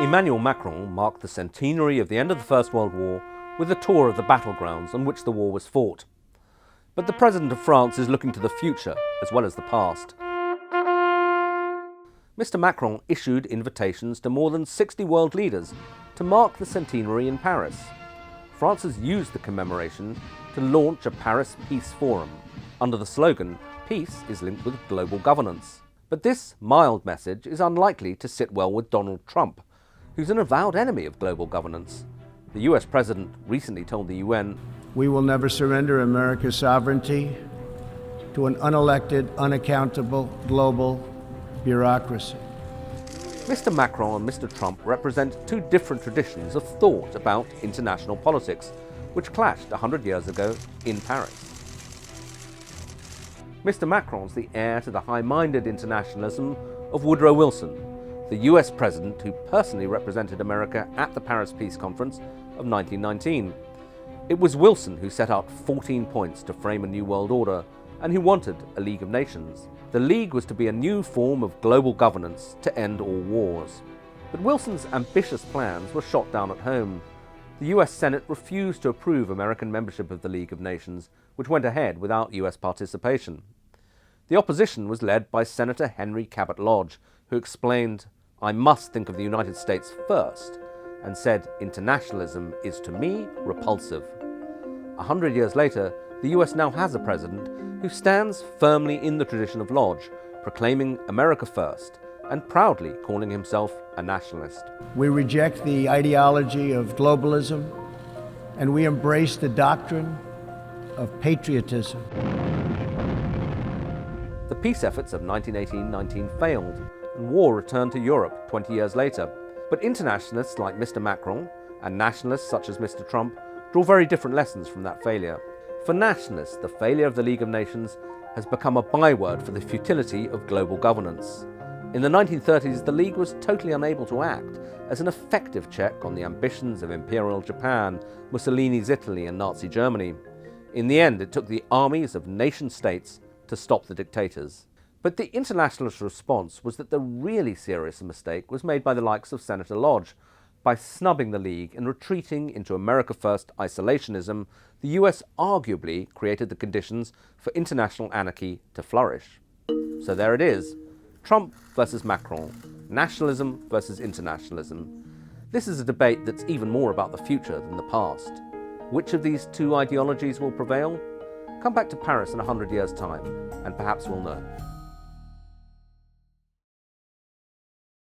Emmanuel Macron marked the centenary of the end of the First World War with a tour of the battlegrounds on which the war was fought. But the President of France is looking to the future as well as the past. Mr. Macron issued invitations to more than 60 world leaders to mark the centenary in Paris. France has used the commemoration to launch a Paris Peace Forum under the slogan, "Peace is linked with global governance." But this mild message is unlikely to sit well with Donald Trump, who's an avowed enemy of global governance. The US President recently told the UN, "We will never surrender America's sovereignty to an unelected, unaccountable global bureaucracy." Mr. Macron and Mr. Trump represent two different traditions of thought about international politics, which clashed 100 years ago in Paris. Mr. Macron's the heir to the high-minded internationalism of Woodrow Wilson, the US president who personally represented America at the Paris Peace Conference of 1919. It was Wilson who set out 14 points to frame a new world order and who wanted a League of Nations. The League was to be a new form of global governance to end all wars. But Wilson's ambitious plans were shot down at home. The US Senate refused to approve American membership of the League of Nations, which went ahead without US participation. The opposition was led by Senator Henry Cabot Lodge, who explained, "I must think of the United States first," and said, "Internationalism is to me repulsive." 100 years later, the US now has a president who stands firmly in the tradition of Lodge, proclaiming America first and proudly calling himself a nationalist. We reject the ideology of globalism and we embrace the doctrine of patriotism. The peace efforts of 1918-19 failed, and war returned to Europe 20 years later. But internationalists like Mr. Macron and nationalists such as Mr. Trump draw very different lessons from that failure. For nationalists, the failure of the League of Nations has become a byword for the futility of global governance. In the 1930s, the League was totally unable to act as an effective check on the ambitions of Imperial Japan, Mussolini's Italy, and Nazi Germany. In the end, it took the armies of nation-states to stop the dictators. But the internationalist response was that the really serious mistake was made by the likes of Senator Lodge. By snubbing the League and retreating into America First isolationism, the US arguably created the conditions for international anarchy to flourish. So there it is, Trump versus Macron, nationalism versus internationalism. This is a debate that's even more about the future than the past. Which of these two ideologies will prevail? Come back to Paris in 100 years' time, and perhaps we'll know.